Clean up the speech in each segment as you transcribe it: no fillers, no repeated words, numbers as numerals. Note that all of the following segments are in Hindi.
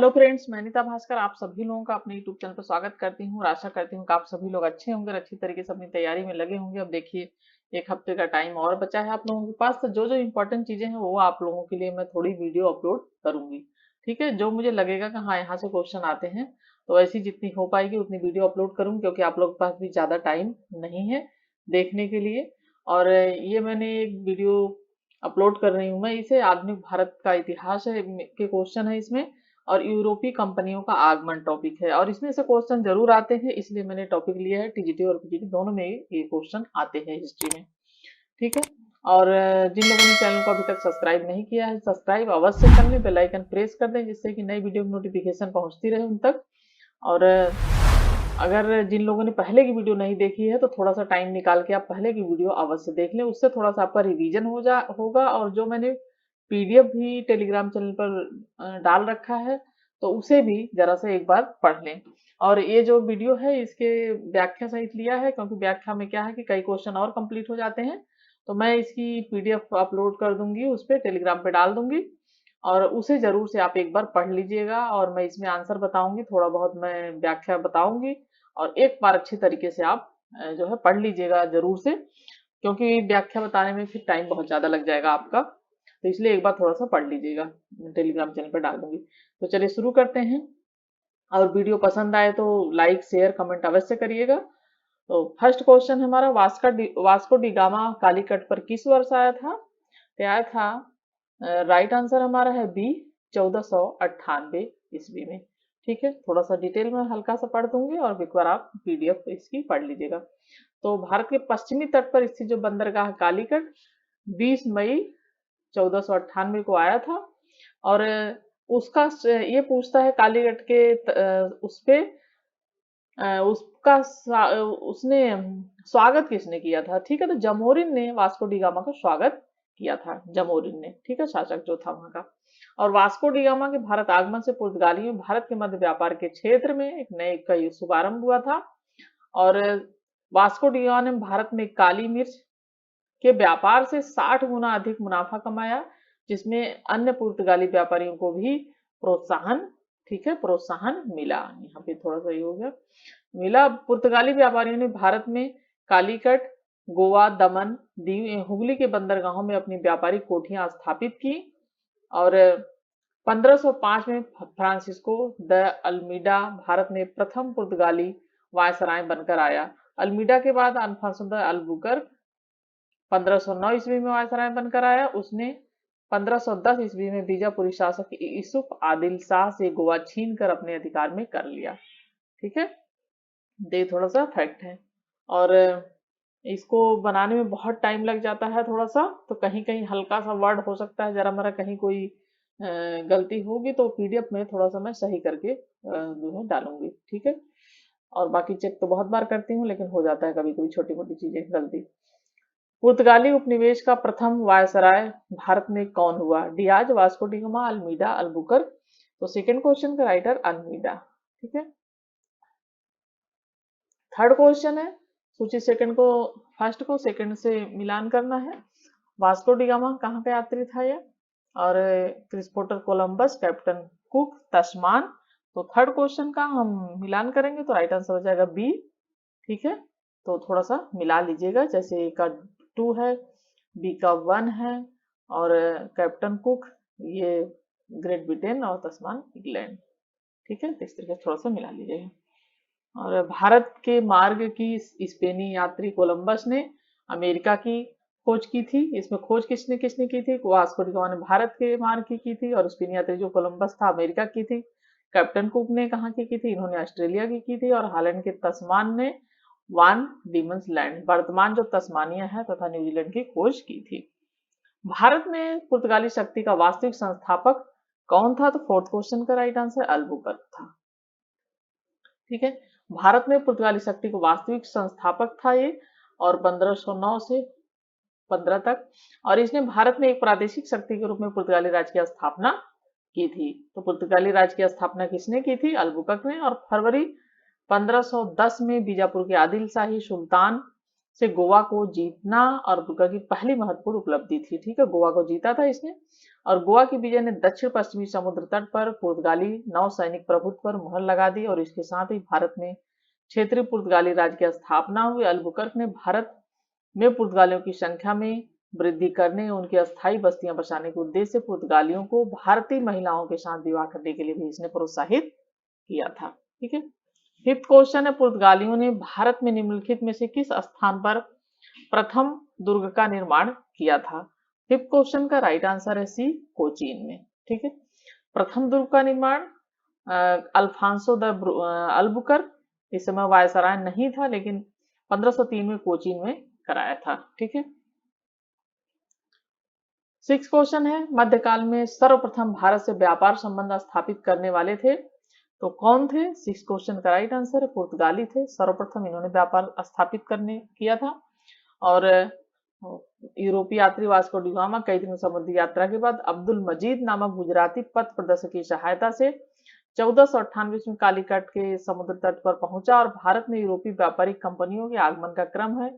हेलो फ्रेंड्स, मैं नीता भास्कर आप सभी लोगों का अपने यूट्यूब चैनल पर स्वागत करती हूँ और आशा करती हूँ कि आप सभी लोग अच्छे होंगे और अच्छी तरीके से अपनी तैयारी में लगे होंगे। अब देखिए, एक हफ्ते का टाइम और बचा है आप लोगों के पास, तो जो जो इंपॉर्टेंट चीजें हैं वो आप लोगों के लिए मैं थोड़ी वीडियो अपलोड करूंगी। ठीक है, जो मुझे लगेगा कि हाँ यहाँ से क्वेश्चन आते हैं तो ऐसी जितनी हो पाएगी उतनी वीडियो अपलोड करूंगी, क्योंकि आप लोगों के पास भी ज्यादा टाइम नहीं है देखने के लिए। और ये मैंने एक वीडियो अपलोड कर रही हूँ मैं, इसे आधुनिक भारत का इतिहास है के क्वेश्चन है इसमें, और यूरोपीय कंपनियों का आगमन टॉपिक है, और इसमें से क्वेश्चन जरूर आते हैं, इसलिए मैंने टॉपिक लिया है। टीजीटी और पीजीटी दोनों में ये क्वेश्चन आते हैं हिस्ट्री में। ठीक है, और जिन लोगों ने चैनल को अभी तक सब्सक्राइब नहीं किया है, सब्सक्राइब अवश्य कर लें, बेल आइकन प्रेस कर दें, जिससे कि नई वीडियो की नोटिफिकेशन पहुंचती रहे उन तक। और अगर जिन लोगों ने पहले की वीडियो नहीं देखी है तो थोड़ा सा टाइम निकाल के आप पहले की वीडियो अवश्य देख लें, उससे थोड़ा सा आपका रिवीजन होगा। और जो मैंने पीडीएफ भी टेलीग्राम चैनल पर डाल रखा है तो उसे भी जरा सा एक बार पढ़ लें। और ये जो वीडियो है इसके व्याख्या सहित लिया है, क्योंकि व्याख्या में क्या है कि कई क्वेश्चन और कंप्लीट हो जाते हैं, तो मैं इसकी पीडीएफ अपलोड कर दूंगी, उस पर टेलीग्राम पे डाल दूंगी, और उसे जरूर से आप एक बार पढ़ लीजिएगा। और मैं इसमें आंसर बताऊंगी, थोड़ा बहुत मैं व्याख्या बताऊंगी, और एक बार अच्छी तरीके से आप जो है पढ़ लीजिएगा जरूर से, क्योंकि व्याख्या बताने में फिर टाइम बहुत ज्यादा लग जाएगा आपका, तो इसलिए एक बार थोड़ा सा पढ़ लीजिएगा। टेलीग्राम चैनल पर डाल दूंगी। तो चलिए शुरू करते हैं, और वीडियो पसंद आए तो लाइक शेयर कमेंट अवश्य करिएगा। तो फर्स्ट क्वेश्चन हमारा, वास्को डी गामा कालीकट पर किस वर्ष आया था? तो आया था, राइट आंसर हमारा है बी, 1498 ईस्वी में। ठीक है, थोड़ा सा डिटेल में हल्का सा पढ़ दूंगी और एक बार आप पीडीएफ इसकी पढ़ लीजिएगा। तो भारत के पश्चिमी तट पर स्थित जो बंदरगाह कालीकट 20 मई 1498 को आया था। और उसका ये पूछता है कालीकट के उस पे उसका उसने स्वागत किसने किया था? ठीक है, तो जमोरिन ने वास्को डी गामा का स्वागत किया था, जमोरिन ने। ठीक है, शासक जो था वहां का। और वास्को डी गामा के भारत आगमन से पुर्तगालियों में भारत के मध्य व्यापार के क्षेत्र में एक नए का शुभारंभ हुआ था। और वास्को डी गामा ने भारत में काली मिर्च के व्यापार से 60 गुना अधिक मुनाफा कमाया, जिसमें अन्य पुर्तगाली व्यापारियों को भी प्रोत्साहन, ठीक है, प्रोत्साहन मिला। यहाँ पे थोड़ा सा ये हो गया, मिला। पुर्तगाली व्यापारियों ने भारत में कालीकट, गोवा, दमन, दीव, हुगली के बंदरगाहों में अपनी व्यापारिक कोठियां स्थापित की। और 1505 में फ्रांसिस्को द अल्मीडा भारत में प्रथम पुर्तगाली वायसराय बनकर आया। अल्मीडा के बाद अल्फांसो द अल्बुकर्क 1509 ईस्वी में वायसराय बनकर आया। उसने 1510 ईस्वी में बीजापुरी शासक यूसुफ आदिल शाह से गोवा छीन कर अपने अधिकार में कर लिया। ठीक है, ये थोड़ा सा फैक्ट है। और इसको बनाने में बहुत टाइम लग जाता है थोड़ा सा, तो कहीं कहीं हल्का सा वर्ड हो सकता है, जरा मरा कहीं कोई गलती होगी तो पीडीएफ में थोड़ा सा मैं सही करके जो है डालूंगी। ठीक है, और बाकी चेक तो बहुत बार करती हूँ, लेकिन हो जाता है कभी कभी छोटी मोटी चीजें गलती। पुर्तगाली उपनिवेश का प्रथम वायसराय भारत में कौन हुआ? Diaz, Vasco D gamma, Almeida, Albuquerque. तो सेकंड क्वेश्चन का राइटर अल्मीडा। ठीक है, थर्ड क्वेश्चन है, सूची सेकंड को फर्स्ट को सेकंड से मिलान करना है। वास्को डी गामा कहाँ का यात्री था ये? और क्रिस्टोफर कोलंबस, कैप्टन कुक, तस्मान। तो थर्ड क्वेश्चन का हम मिलान करेंगे तो राइट आंसर हो जाएगा बी। ठीक है, तो थोड़ा सा मिला लीजिएगा, जैसे ए का 2 है, बी का 1 है, और कैप्टन कुक ये ग्रेट ब्रिटेन और तस्मान इंग्लैंड। ठीक है, तो इस तरीके से थोड़ा सा मिला लीजिएगा। और भारत के मार्ग की स्पेनी यात्री कोलंबस ने अमेरिका की खोज की थी। इसमें खोज किसने किसने की थी? वास्को डी गामा ने भारत के मार्ग की थी, और स्पेनी यात्री जो कोलंबस था अमेरिका की थी। कैप्टन कुक ने कहाँ की थी? इन्होंने ऑस्ट्रेलिया की थी। और हालैंड के तस्मान ने वान डीमंस लैंड, वर्तमान जो तस्मानिया है तथा न्यूजीलैंड की खोज की थी। भारत में पुर्तगाली शक्ति का वास्तविक संस्थापक कौन था? तो फोर्थ क्वेश्चन का राइट आंसर अल्बुकर्क था। ठीक है, भारत में पुर्तगाली शक्ति को वास्तविक संस्थापक था ये, और 1509 से 15 तक। और इसने भारत में एक प्रादेशिक शक्ति के रूप में पुर्तगाली राज्य की स्थापना की थी। तो पुर्तगाली राज्य की स्थापना किसने की थी? अल्बुकर्क ने। और फरवरी 1510 में बीजापुर के आदिल शाही सुल्तान से गोवा को जीतना और अल्बुकर्क की पहली महत्वपूर्ण उपलब्धि थी। ठीक है, गोवा को जीता था इसने। और गोवा की विजय ने दक्षिण पश्चिमी समुद्र तट पर पुर्तगाली नौसैनिक प्रभुत्व पर मुहर लगा दी और इसके साथ ही भारत में क्षेत्रीय पुर्तगाली राज्य की स्थापना हुई। अल्बुकर्क ने भारत में पुर्तगालियों की संख्या में वृद्धि करने और उनकी अस्थायी बस्तियां बसाने के उद्देश्य से पुर्तगालियों को भारतीय महिलाओं के साथ विवाह करने के लिए भी इसने प्रोत्साहित किया था। ठीक है, फिफ्थ क्वेश्चन है, पुर्तगालियों ने भारत में निम्नलिखित में से किस स्थान पर प्रथम दुर्ग का निर्माण किया था? फिफ्थ क्वेश्चन का राइट आंसर है सी, कोचीन में। ठीक है, प्रथम दुर्ग का निर्माण अल्फांसो द अल्बुकर्क, इस समय वायसराय नहीं था, लेकिन 1503 में कोचीन में कराया था। ठीक है, सिक्स क्वेश्चन है, मध्यकाल में सर्वप्रथम भारत से व्यापार संबंध स्थापित करने वाले थे तो कौन थे? सिक्स क्वेश्चन का राइट आंसर है पुर्तगाली थे, सर्वप्रथम इन्होंने व्यापार स्थापित करने किया था। और यूरोपीय यात्री वास्को डी गामा कई दिन समुद्री यात्रा के बाद अब्दुल मजीद नामक गुजराती पथ प्रदर्शक की सहायता से 1498 में कालीकट के समुद्र तट पर पहुंचा और भारत में यूरोपीय व्यापारिक कंपनियों के आगमन का क्रम है।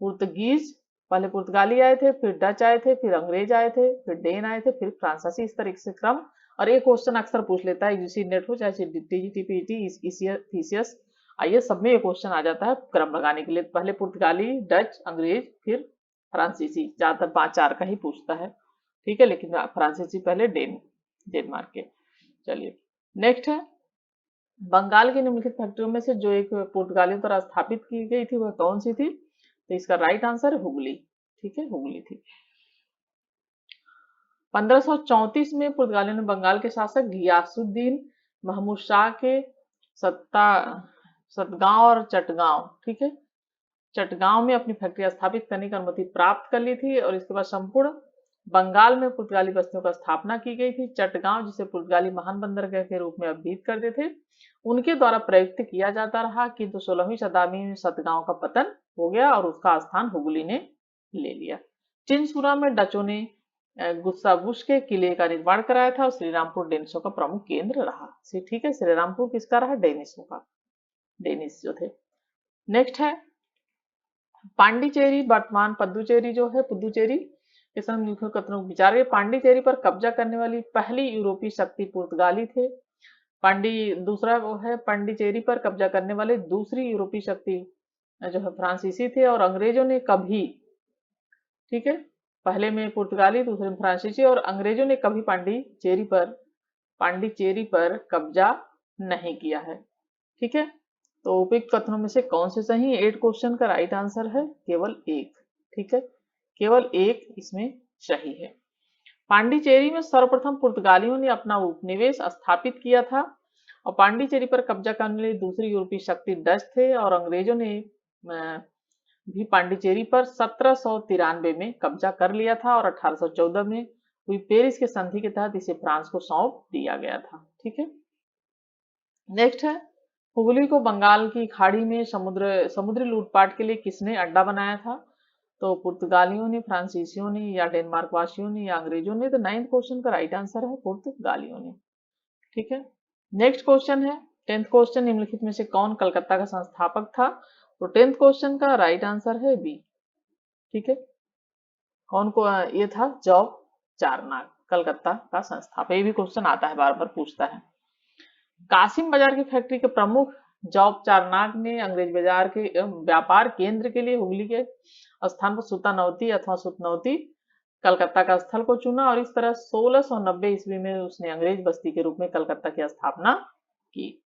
पुर्तगीज, पहले पुर्तगाली आए थे, फिर डच आए थे, फिर अंग्रेज आए थे, फिर डेन आए थे, फिर फ्रांसीसी, इस तरीके से क्रम। और एक क्वेश्चन अक्सर पूछ लेता है, यूजी नेट हो चाहे टीजीटी, पीटी, थीसियस, आइए सब में ये क्वेश्चन आ जाता है क्रम लगाने के लिए। पहले पुर्तगाली, डच, अंग्रेज, फिर फ्रांसीसी, ज्यादातर 5-4 का ही पूछता है। ठीक है, लेकिन फ्रांसीसी पहले, डेनमार्क के। चलिए नेक्स्ट है, बंगाल की निम्नलिखित फैक्ट्रियों में से जो एक पुर्तगालियों द्वारा स्थापित की गई थी वह कौन सी थी? तो इसका राइट आंसर है हुगली। ठीक है, हुगली थी। 1534 में पुर्तगालियों ने बंगाल के शासक गियासुद्दीन महमूद शाह के सतगांव और चटगांव, ठीक है, चटगांव में अपनी फैक्ट्री स्थापित करने की अनुमति प्राप्त कर ली थी और इसके बाद संपूर्ण बंगाल में पुर्तगाली बस्तियों का स्थापना की गई थी। चटगांव, जिसे पुर्तगाली महान बंदरगाह के रूप में अभिहित करते थे, उनके द्वारा प्रयुक्त किया जाता रहा, किंतु 16वीं शताब्दी में सतगांव का पतन हो गया और उसका स्थान हुगली ने ले लिया। चिनसुरा में डचों ने गुस्साबुश के किले का निर्माण कराया था और श्रीरामपुर डेनिशों का प्रमुख केंद्र रहा। ठीक है, श्रीरामपुर किसका रहा? डेनिशों का, डेनिश जो थे। नेक्स्ट है, पांडिचेरी, वर्तमान पुदुचेरी जो है, पुदुचेरी के समय कथनों विचार है, पांडिचेरी पर कब्जा करने वाली पहली यूरोपीय शक्ति पुर्तगाली थे। दूसरा वो है, पांडिचेरी पर कब्जा करने वाले दूसरी यूरोपीय शक्ति जो है फ्रांसीसी थे और अंग्रेजों ने कभी, ठीक है, पहले में पुर्तगाली, दूसरे में फ्रांसीसी, और अंग्रेजों ने कभी पांडिचेरी पर कब्जा नहीं किया है। ठीक है, तो उपयुक्त कथनों में से कौन से सही? 8 क्वेश्चन का राइट आंसर है केवल एक। ठीक है, केवल एक इसमें सही है। पांडिचेरी में सर्वप्रथम पुर्तगालियों ने अपना उपनिवेश स्थापित किया था और पांडिचेरी पर कब्जा करने वाली दूसरी यूरोपीय शक्ति डच थे और अंग्रेजों ने भी पांडिचेरी पर 1793 में कब्जा कर लिया था और 1814 में हुई पेरिस के संधि के तहत इसे फ्रांस को सौंप दिया गया था। ठीक है, नेक्स्ट है, हुगली को बंगाल की खाड़ी में समुद्री लूटपाट के लिए किसने अड्डा बनाया था? तो पुर्तगालियों ने, फ्रांसीसियों ने, या डेनमार्क वासियों ने, या अंग्रेजों ने? तो 9th क्वेश्चन का राइट आंसर है पुर्तगालियों ने। ठीक है, नेक्स्ट क्वेश्चन है, 10th क्वेश्चन, निम्नलिखित में से कौन कलकत्ता का संस्थापक था? तो 10th क्वेश्चन का राइट आंसर है बी। ठीक है, कौन को ये था? जॉब चारनाग, कलकत्ता का संस्थापक। ये भी क्वेश्चन आता है, बार बार पूछता है। कासिम बाजार की फैक्ट्री के प्रमुख जॉब चारनाग ने अंग्रेज बाजार के व्यापार केंद्र के लिए हुगली के स्थान पर सुतानौती अथवा सुतनौती कलकत्ता का स्थल को चुना और इस तरह 1690 ईस्वी में उसने अंग्रेज बस्ती के रूप में कलकत्ता की स्थापना की।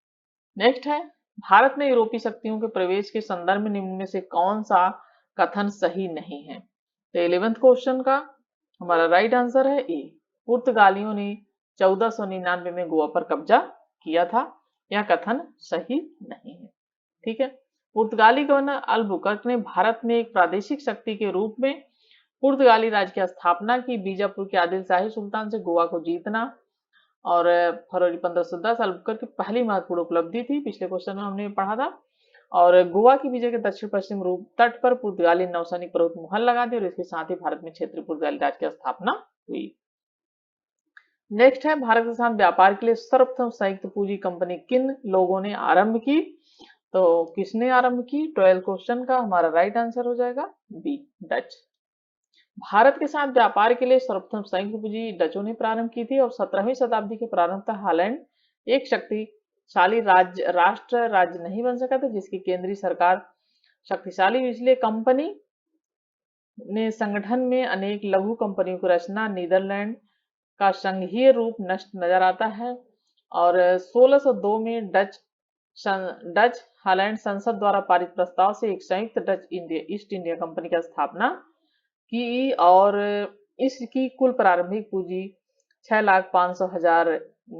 नेक्स्ट है, भारत में यूरोपीय शक्तियों के प्रवेश के संदर्भ में निम्न में से कौन सा कथन सही नहीं है? तो 11th क्वेश्चन का हमारा राइट आंसर है ए, पुर्तगालियों ने 1499 में गोवा पर कब्जा किया था। यह कथन सही नहीं है। ठीक है, पुर्तगाली गवर्नर अल्बुकर्क ने भारत में एक प्रादेशिक शक्ति के रूप में पुर्तगाली राज्य की स्थापना की। बीजापुर के आदिल शाही सुल्तान से गोवा को जीतना और फरवरी 1510 अल्बुकर्क की पहली महत्वपूर्ण उपलब्धि थी। पिछले क्वेश्चन में हमने पढ़ा था। और गोवा की विजय के दक्षिण पश्चिम रूप तट पर पुर्तगाली नौसैनिक प्रभुत्व मुहर लगा दी और इसके साथ ही भारत में क्षेत्रीय पुर्तगाली राज्य की स्थापना हुई। नेक्स्ट है, भारत के साथ व्यापार के लिए सर्वप्रथम संयुक्त पूंजी कंपनी किन लोगों ने आरंभ की? तो किसने आरंभ की? 12 क्वेश्चन का हमारा राइट आंसर हो जाएगा बी, डच। भारत के साथ व्यापार के लिए सर्वप्रथम संयुक्त पूंजी डचों ने प्रारंभ की थी और 17वीं शताब्दी के प्रारंभ तक हॉलैंड एक शक्तिशाली राष्ट्र राज्य नहीं बन सका था, जिसकी केंद्रीय सरकार शक्तिशाली हुई। इसलिए कंपनी ने संगठन में अनेक लघु कंपनियों की रचना, नीदरलैंड का संघीय रूप नष्ट नजर आता है। और 1602 में डच हॉलैंड संसद द्वारा पारित प्रस्ताव से एक संयुक्त डच ईस्ट इंडिया कंपनी की स्थापना की और इसकी कुल प्रारंभिक पूंजी 6,500,000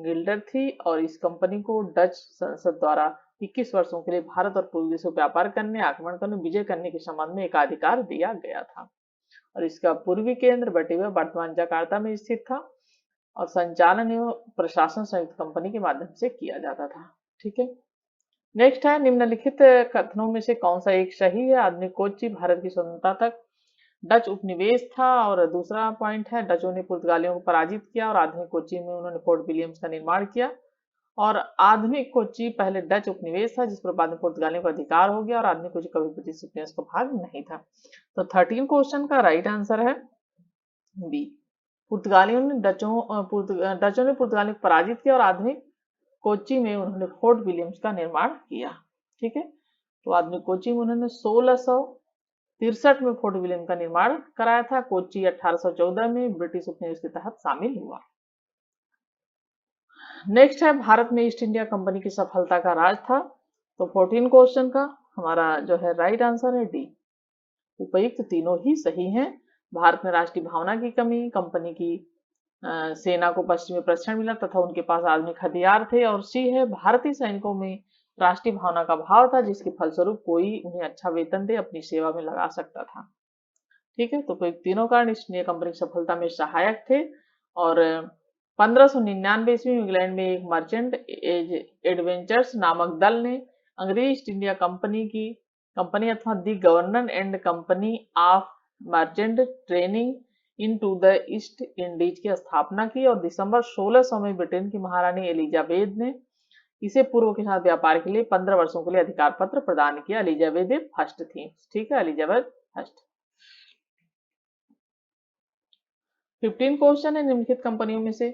गिल्डर थी और इस कंपनी को डच संसद द्वारा 21 वर्षों के लिए भारत और पूर्वी देशों व्यापार करने, आक्रमण करने, विजय करने के संबंध में एकाधिकार दिया गया था। और इसका पूर्वी केंद्र बटे हुए वर्तमान जकार्ता में स्थित था और संचालन एवं प्रशासन संयुक्त कंपनी के माध्यम से किया जाता था। ठीक है, नेक्स्ट है निम्नलिखित कथनों में से कौन सा एक सही है? आधुनिक कोच्चि भारत की स्वतंत्रता तक डच उपनिवेश था। और दूसरा पॉइंट है डचों ने पुर्तगालियों को पराजित किया और आधुनिक कोच्चि में उन्होंने फोर्ट विलियम्स का निर्माण किया। और आधुनिक कोच्चि पहले डच उपनिवेश था जिस पर बाद में पुर्तगालियों का अधिकार हो गया और आधुनिक कोच्चि कभी ब्रिटिश उपनिवेश का भाग नहीं था। तो 13 क्वेश्चन का राइट आंसर है बी, पुर्तगालियों ने डचों ने पुर्तगालियों को पराजित किया और आधुनिक कोच्चि में उन्होंने फोर्ट विलियम्स का निर्माण किया। ठीक है, तो आधुनिक कोच्चि में उन्होंने 1663 में फोर्ट विलियम का निर्माण कराया था। कोच्चि 1814 में ब्रिटिश उपनिवेश के तहत शामिल हुआ। नेक्स्ट है भारत में ईस्ट इंडिया कंपनी की सफलता का राज था। तो 14 क्वेश्चन का हमारा जो है राइट आंसर है डी, उपयुक्त तीनों ही सही हैं। भारत में राष्ट्रीय भावना की कमी, कंपनी की सेना को पश्चिमी प्रशिक्षण मिला तथा उनके पास आधुनिक हथियार थे। और सी है भारतीय सैनिकों में राष्ट्रीय भावना का भाव था जिसके फलस्वरूप कोई उन्हें अच्छा वेतन दे अपनी सेवा में लगा सकता था। ठीक है, तो तीनों कारण ईस्ट इंडिया कंपनी की सफलता में सहायक थे। और 1599 ईस्वी में इंग्लैंड में एक मर्चेंट एडवेंचर्स नामक दल ने अंग्रेज ईस्ट इंडिया कंपनी अथवा the governor and company of merchant trading into the East Indies की स्थापना की। और दिसंबर 1600 में ब्रिटेन की महारानी एलिजाबेथ ने इसे पूर्व के साथ व्यापार के लिए 15 वर्षों के लिए अधिकार पत्र प्रदान किया। एलिजाबेथ फर्स्ट थी। ठीक है, एलिजाबेथ फर्स्ट। 15 क्वेश्चन है निम्नलिखित कंपनियों में से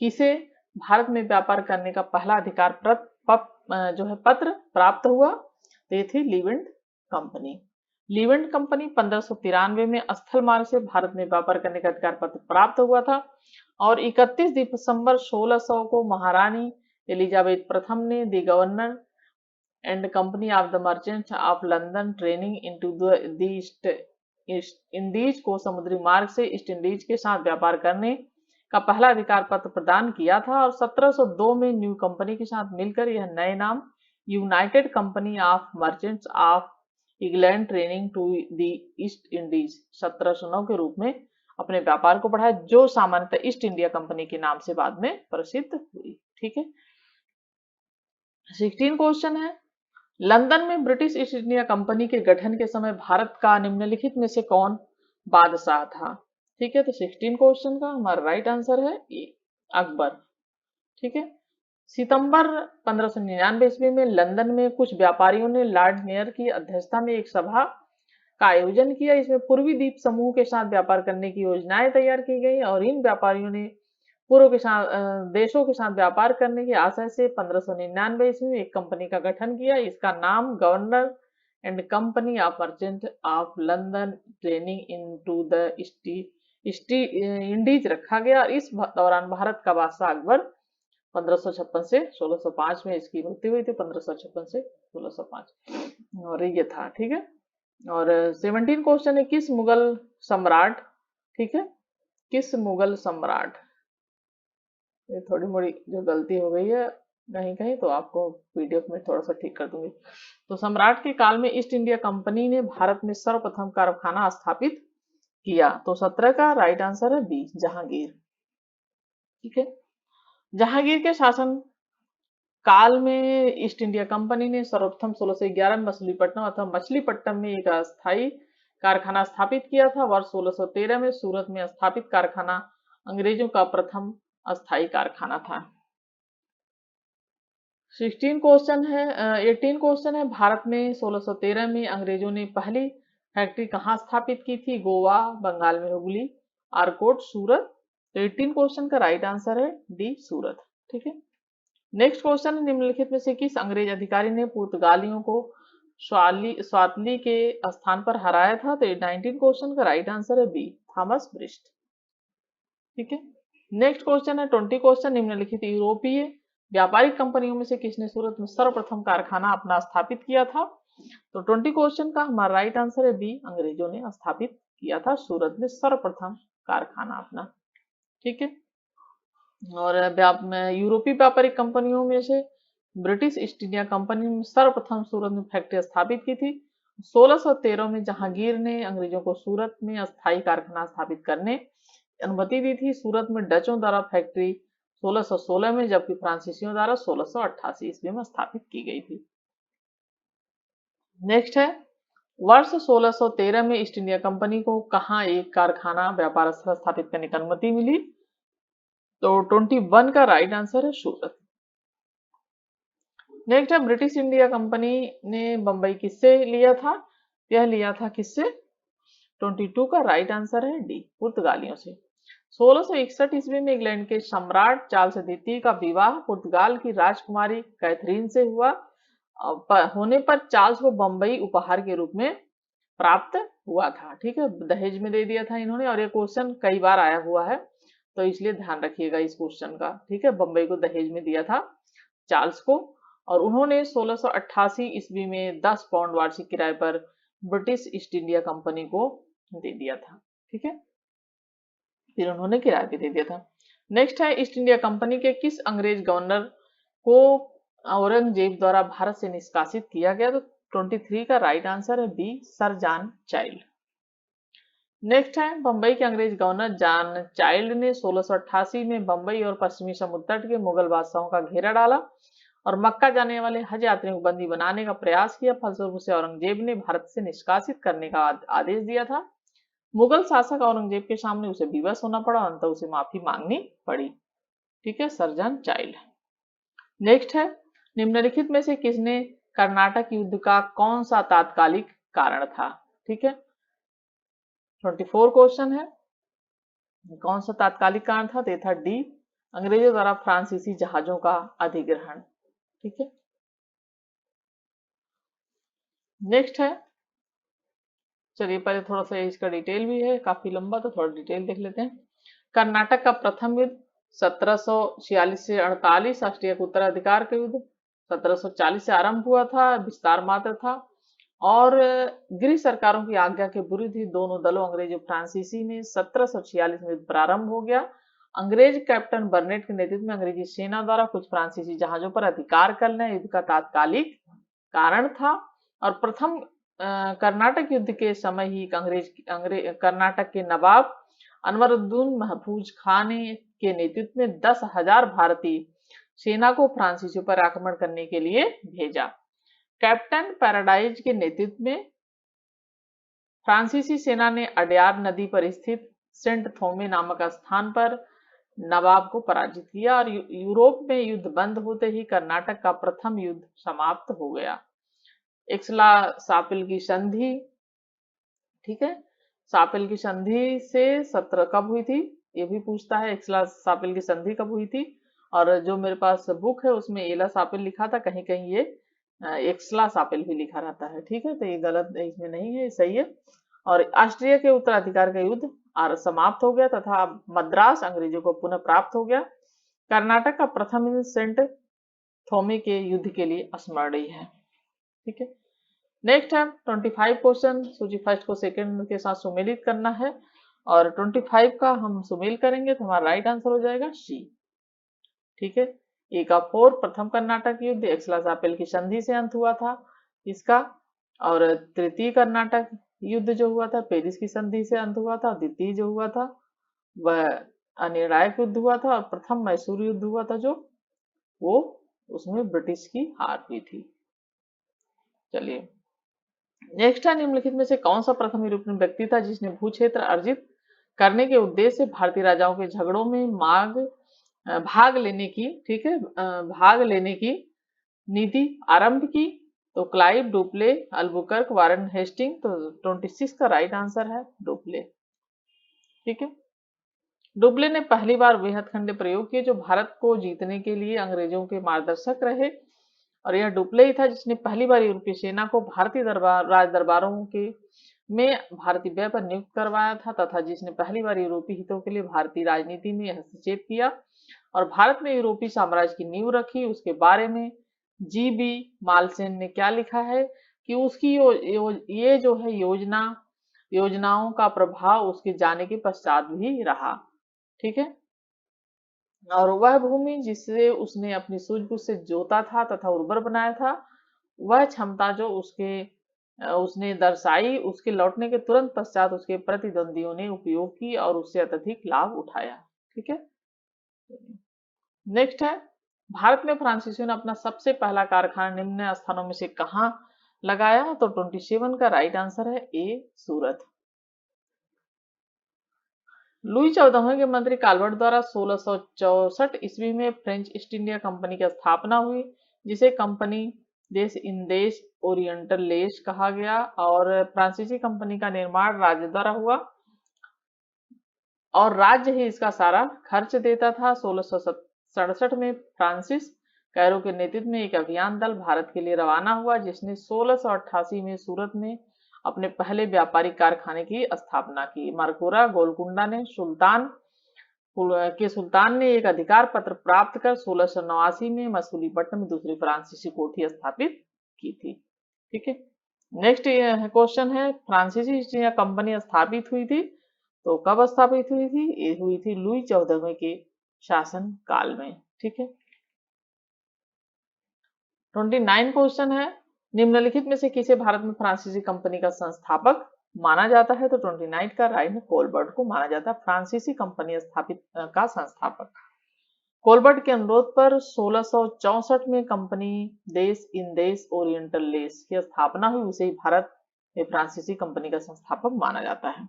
किसे भारत में व्यापार करने का पहला अधिकार पत्र प्राप्त हुआ? तो ये थी लीवेंट कंपनी। लीवेंट कंपनी 1593 में स्थल मार्ग से भारत में व्यापार करने का अधिकार पत्र प्राप्त हुआ था और 31 दिसंबर 1600 को महारानी एलिजाबेथ प्रथम ने the governor and company of the merchants of London trading into the East Indies को समुद्री मार्ग से ईस्ट इंडीज के साथ व्यापार करने का पहला अधिकार पत्र प्रदान किया था। और 1702 में न्यू कंपनी के साथ मिलकर यह नए नाम united company of merchants of England training to the East Indies 1709 के रूप में अपने व्यापार को बढ़ाया, जो सामान्यतः ईस्ट इंडिया कंपनी के नाम से बाद में प्रसिद्ध हुई। ठीक है, 16 क्वेश्चन है लंदन में ब्रिटिश ईस्ट इंडिया कंपनी के गठन के समय भारत का निम्नलिखित में से कौन बादशाह था? ठीक है, तो 16 क्वेश्चन का हमारा राइट आंसर है अकबर। ठीक है, सितंबर 1599 ईस्वी में लंदन में कुछ व्यापारियों ने लॉर्ड मेयर की अध्यक्षता में एक सभा का आयोजन किया। इसमें पूर्वी द्वीप समूह के साथ व्यापार करने की योजनाएं तैयार की गई और इन व्यापारियों ने पूर्व के साथ देशों के साथ व्यापार करने के आशय से 1599 ईस्वी में एक कंपनी का गठन किया। इसका नाम governor and company of merchant of London trading into the East Indies रखा गया। इस दौरान भारत का बादशाह अकबर 1556 से 1605 में इसकी मृत्यु हुई थी। 1556 से 1605 और ये था। ठीक है, और 17 क्वेश्चन है किस मुगल सम्राट, ठीक है, किस मुगल सम्राट, ये थोड़ी मोड़ी जो गलती हो गई है कहीं कहीं तो आपको पीडीएफ में थोड़ा सा ठीक कर दूंगी। तो सम्राट के काल में ईस्ट इंडिया कंपनी ने भारत में सर्वप्रथम कारखाना स्थापित किया। तो 17 का राइट आंसर है बी, जहांगीर। ठीक है, जहांगीर के शासन काल में ईस्ट इंडिया कंपनी ने सर्वप्रथम 1611 में मछलीपट्टनम अथवा मछलीपट्टनम में एक अस्थायी कारखाना स्थापित किया था। वर्ष 1613 में सूरत में स्थापित कारखाना अंग्रेजों का प्रथम अस्थायी कारखाना था। 16 क्वेश्चन है 18 क्वेश्चन है, भारत में 1613 में अंग्रेजों ने पहली फैक्ट्री कहाँ स्थापित की थी? गोवा, बंगाल में हुगली, आरकोट, सूरत। तो 18 क्वेश्चन का राइट आंसर है डी, सूरत। ठीक है। नेक्स्ट क्वेश्चन है, निम्नलिखित में से किस अंग्रेज अधिकारी ने पुर्तगालियों को स्वातली के स्थान पर हराया था? तो 19 क्वेश्चन का राइट आंसर है बी, थॉमस ब्रिस्ट। ठीक है। नेक्स्ट क्वेश्चन है 20 क्वेश्चन, निम्नलिखित यूरोपीय व्यापारिक कंपनियों में से किसने सूरत में सर्वप्रथम कारखाना अपना स्थापित किया था? तो 20 क्वेश्चन का हमारा राइट आंसर है बी, अंग्रेजों ने स्थापित किया था सूरत में सर्वप्रथम कारखाना अपना। ठीक है। और यूरोपीय व्यापारिक कंपनियों में से ब्रिटिश ईस्ट इंडिया कंपनी ने सर्वप्रथम सूरत में फैक्ट्री स्थापित की थी 1613 में। जहांगीर ने अंग्रेजों को सूरत में अस्थायी कारखाना स्थापित करने की अनुमति दी थी। सूरत में डचों द्वारा फैक्ट्री 1616 में, जबकि फ्रांसीसियों द्वारा 1688 ईस्वी में स्थापित की गई थी। नेक्स्ट है, वर्ष 1613 में ईस्ट इंडिया कंपनी को कहाँ एक कारखाना व्यापार स्थल स्थापित करने की अनुमति मिली? तो 21 का राइट आंसर है सूरत। नेक्स्ट है, ब्रिटिश इंडिया कंपनी ने बंबई किससे लिया था? यह लिया था किससे? 22 का राइट आंसर है डी, पुर्तगालियों से। 1661 ईस्वी में इंग्लैंड के सम्राट चार्ल्स द्वितीय का विवाह पुर्तगाल की राजकुमारी कैथरीन से हुआ। होने पर चार्ल्स को बंबई उपहार के रूप में प्राप्त हुआ था। ठीक है, दहेज में दे दिया था इन्होंने, और ये क्वेश्चन कई बार आया हुआ है, तो इसलिए ध्यान रखिएगा इस क्वेश्चन का। ठीक है, बंबई को दहेज में दिया था चार्ल्स को, और उन्होंने 1688 ईस्वी में 10 पाउंड वार्षिक किराए पर ब्रिटिश ईस्ट इंडिया कंपनी को दे दिया था। ठीक है, फिर उन्होंने किराए पे दे दिया था। नेक्स्ट है, ईस्ट इंडिया कंपनी के किस अंग्रेज गवर्नर को औरंगजेब द्वारा भारत से निष्कासित किया गया? तो 23 का राइट आंसर है B, sir John Child. Next है, बंबई के अंग्रेज गवर्नर जॉन चाइल्ड ने 1688 में बंबई और पश्चिमी समुद्र तट के मुगल बादशाहों का घेरा डाला और मक्का जाने वाले हज यात्रियों को बंदी बनाने का प्रयास किया। फलस्वरूप उसे औरंगजेब ने भारत से निष्कासित करने का आदेश दिया था। मुगल शासक औरंगजेब के सामने उसे विवश होना पड़ा, अंततः उसे माफी मांगनी पड़ी। ठीक है, सर जॉन चाइल्ड। नेक्स्ट है, निम्नलिखित में से किसने कर्नाटक युद्ध का कौन सा तात्कालिक कारण था? ठीक है, 24 क्वेश्चन है, कौन सा तात्कालिक कारण था? तो था डी, अंग्रेजों द्वारा फ्रांसीसी जहाजों का अधिग्रहण। ठीक है। नेक्स्ट है, चलिए पहले थोड़ा सा इसका डिटेल भी है, काफी लंबा, तो थोड़ा डिटेल देख लेते हैं। कर्नाटक का प्रथम युद्ध 1746 से 48, राष्ट्रीय उत्तराधिकार का युद्ध 1740 से आरंभ हुआ था, विस्तार मात्र था, और गृह सरकारों की आज्ञा के विरुद्ध ही दोनों दलों अंग्रेज और फ्रांसीसी में 1746 में युद्ध प्रारंभ हो गया। अंग्रेज कैप्टन बर्नेट के नेतृत्व में अंग्रेजी सेना द्वारा कुछ फ्रांसीसी जहाजों पर अधिकार करना युद्ध का तात्कालिक कारण था। और प्रथम कर्नाटक युद्ध के समय ही कर्नाटक के नवाब अनवरुद्दीन महफूज खान के नेतृत्व में 10,000 भारतीय सेना को फ्रांसीसियों पर आक्रमण करने के लिए भेजा। कैप्टन पैराडाइज के नेतृत्व में फ्रांसीसी सेना ने अडयार नदी पर स्थित सेंट थोमे नामक स्थान पर नवाब को पराजित किया, और यूरोप में युद्ध बंद होते ही कर्नाटक का प्रथम युद्ध समाप्त हो गया। एक्सला सापिल की संधि, ठीक है, सापिल की संधि से 17 कब हुई थी, ये भी पूछता है, एक्सला सापिल की संधि कब हुई थी? और जो मेरे पास बुक है उसमें एला सापिल लिखा था, कहीं कहीं ये एक्सला सापिल भी लिखा रहता है। ठीक है, तो ये गलत इसमें नहीं है, सही है। और ऑस्ट्रिया के उत्तराधिकार का युद्ध समाप्त हो गया तथा मद्रास अंग्रेजों को पुनः प्राप्त हो गया। कर्नाटक का प्रथम युद्ध सेंट थोमे के युद्ध के लिए स्मरणीय है। ठीक है। नेक्स्ट है 25 क्वेश्चन, सूची फर्स्ट को सेकंड के साथ सुमेलित करना है, और 25 का हम सुमेल करेंगे तो हमारा राइट आंसर हो जाएगा सी। ठीक है, ए का 4 प्रथम कर्नाटक युद्ध एक्सला सापेल की संधि से अंत हुआ था इसका, और तृतीय कर्नाटक युद्ध जो हुआ था पेरिस की संधि से अंत हुआ था। द्वितीय जो हुआ था वह अनिर्णायक युद्ध हुआ था, और प्रथम मैसूर युद्ध हुआ था जो वो उसमें ब्रिटिश की हार हुई थी। चलिए नेक्स्ट है, निम्नलिखित में से कौन सा प्रथम यूरोपियन व्यक्ति था जिसने भू क्षेत्र अर्जित करने के उद्देश्य से भारतीय राजाओं के झगड़ों में भाग लेने की, ठीक है, भाग लेने की नीति आरंभ की? तो क्लाइव, डुप्ले, अल्बुकर्क, वारन हेस्टिंग। तो 26 का राइट आंसर है डुप्ले। ठीक है, डुप्ले ने पहली बार वृहद खंड प्रयोग किए जो भारत को जीतने के लिए अंग्रेजों के मार्गदर्शक रहे, और यह डुप्ले ही था जिसने पहली बार यूरोपीय सेना को भारतीय राज दरबारों के में भारतीय व्यय पर नियुक्त करवाया था, तथा जिसने पहली बार यूरोपीय हितों के लिए भारतीय राजनीति में हस्तक्षेप किया और भारत में यूरोपीय साम्राज्य की नींव रखी। उसके बारे में जी.बी. मालसेन ने क्या लिखा है कि उसकी ये जो है योजनाओं का प्रभाव उसके जाने के पश्चात भी रहा। ठीक है, और वह भूमि जिसे उसने अपनी सूझबूझ से जोता था तथा उर्वर बनाया था, वह क्षमता जो उसने दर्शाई, उसके लौटने के तुरंत पश्चात उसके प्रतिद्वंदियों ने उपयोग की और उससे अत्यधिक लाभ उठाया। ठीक है, नेक्स्ट है, भारत में फ्रांसीसियों ने अपना सबसे पहला कारखाना निम्न स्थानों में से कहाँ लगाया? तो 27 का राइट आंसर है ए, सूरत। लुई 14वें के मंत्री काल्वर्ट द्वारा 1664 ईस्वी में फ्रेंच ईस्ट इंडिया कंपनी की स्थापना हुई, जिसे कंपनी देश इन देश ओरिएंटल लेस कहा गया, और फ्रांसीसी कंपनी का निर्माण राज्य द्वारा हुआ और राज्य ही इसका सारा खर्च देता था। 1667 में फ्रांसिस कैरो के नेतृत्व में एक अभियान दल भारत के लिए रवाना हुआ, जिसने 1688 में सूरत में अपने पहले व्यापारिक कारखाने की स्थापना की। मरकुरा गोलकुंडा ने सुल्तान ने एक अधिकार पत्र प्राप्त कर 1689 में मसूलीपट्टनम में दूसरी फ्रांसीसी कोठी स्थापित की थी। ठीक है, नेक्स्ट क्वेश्चन है, फ्रांसीसी ईस्ट इंडिया कंपनी स्थापित हुई थी तो कब स्थापित हुई थी? ये हुई थी लुई 14वें के शासन काल में। ठीक है, 29 क्वेश्चन है, निम्नलिखित में से किसे भारत में फ्रांसीसी कंपनी का संस्थापक माना जाता है? तो 29 का राइट कोलबर्ट को माना जाता है फ्रांसीसी कंपनी स्थापित का संस्थापक। कोलबर्ट के अनुरोध पर 1664 में कंपनी देश इन देश ओरिएंटल लेस की स्थापना हुई, उसे ही भारत में फ्रांसीसी कंपनी का संस्थापक माना जाता है।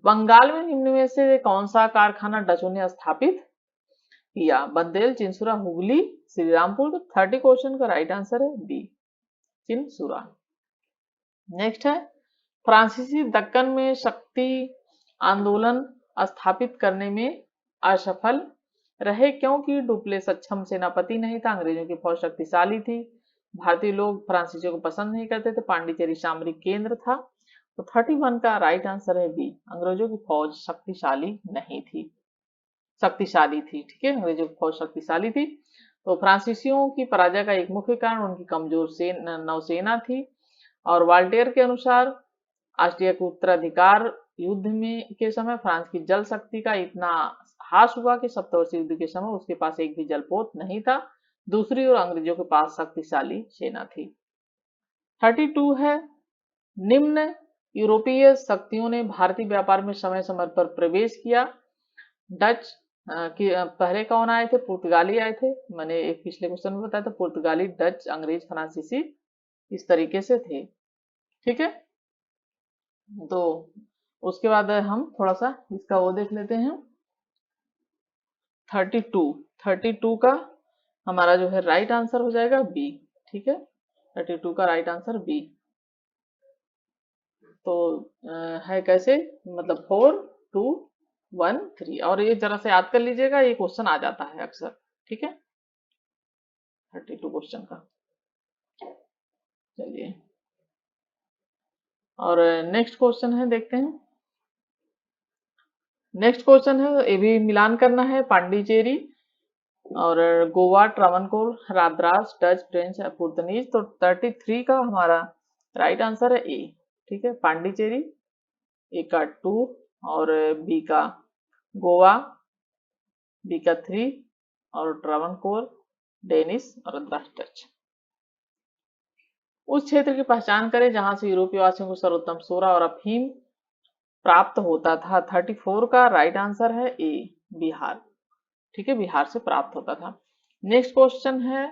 बंगाल में निम्न में से कौन सा कारखाना डचों ने स्थापित किया? बंदेल, चिंसुरा, हुगली, श्रीरामपुर। तो 30 क्वेश्चन का राइट आंसर है बी, चिंसुरा। नेक्स्ट है, फ्रांसीसी दक्कन में शक्ति आंदोलन स्थापित करने में असफल रहे क्योंकि डुप्ले सक्षम सेनापति नहीं था, अंग्रेजों की फौज शक्तिशाली थी, भारतीय लोग फ्रांसीसियों को पसंद नहीं करते थे, पांडिचेरी सामरिक केंद्र था। तो 31 का राइट आंसर है बी, अंग्रेजों की फौज शक्तिशाली नहीं थी, शक्तिशाली थी। ठीक है, अंग्रेजों की फौज शक्तिशाली थी। तो फ्रांसीसियों की पराजय का एक मुख्य कारण उनकी कमजोर नौसेना थी, और वाल्टेयर के अनुसार ऑस्ट्रिया के उत्तराधिकार युद्ध में के समय फ्रांस की जल शक्ति का इतना हास हुआ कि सप्तवर्षीय युद्ध के समय उसके पास एक भी जलपोत नहीं था। दूसरी ओर अंग्रेजों के पास शक्तिशाली सेना थी। 32 है, निम्न यूरोपीय शक्तियों ने भारतीय व्यापार में समय समय पर प्रवेश किया। डच पहले कौन आए थे? पुर्तगाली आए थे, मैंने एक पिछले क्वेश्चन में बताया था, पुर्तगाली, डच, अंग्रेज, फ्रांसीसी इस तरीके से थे। ठीक है, तो उसके बाद हम थोड़ा सा इसका वो देख लेते हैं। 32 का हमारा जो है राइट आंसर हो जाएगा बी। ठीक है, 32 का राइट आंसर बी। तो है कैसे, मतलब 4 2 1 3, और ये जरा से याद कर लीजिएगा, ये क्वेश्चन आ जाता है अक्सर। ठीक है, 32 क्वेश्चन का। चलिए, और नेक्स्ट क्वेश्चन है, देखते हैं। नेक्स्ट क्वेश्चन है, ये भी मिलान करना है, पांडिचेरी और गोवा, ट्रावनकोर, राद्रास, डच, फ्रेंच, पुर्तनीज। तो 33 का हमारा राइट आंसर है ए। ठीक है, पांडिचेरी, ए का 2 और बी का गोवा, बी का 3 और ट्रावनकोर, डेनिस और डच। उस क्षेत्र की पहचान करें जहां से यूरोपीय वासियों को सर्वोत्तम सोरा और अफीम प्राप्त होता था। 34 का राइट आंसर है ए, बिहार। ठीक है, बिहार से प्राप्त होता था। नेक्स्ट क्वेश्चन है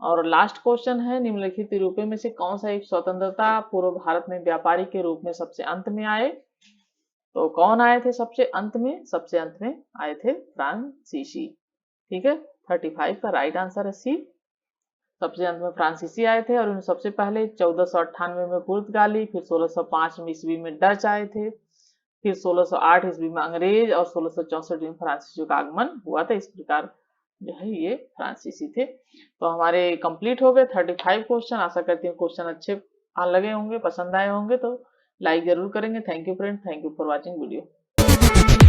और लास्ट क्वेश्चन है, निम्नलिखित यूरोपियों में से कौन सा एक स्वतंत्रता पूर्व भारत में व्यापारी के रूप में सबसे अंत में आए? तो कौन आए थे सबसे अंत में? सबसे अंत में आए थे फ्रांसीसी। ठीक है, 35 का राइट आंसर है सी, सबसे अंत में फ्रांसीसी आए थे, और उन्हें सबसे पहले 1498 में पुर्तगाली, फिर 1605 ईस्वी में डच आए थे, फिर 1608 ईस्वी में अंग्रेज, और 1664 में फ्रांसीसियों का आगमन हुआ था। इस प्रकार जो है ये फ्रांसीसी थे। तो हमारे कंप्लीट हो गए 35 क्वेश्चन। आशा करती हूँ क्वेश्चन अच्छे लगे होंगे, पसंद आए होंगे, तो लाइक जरूर करेंगे। Thank you friend, thank you for watching video.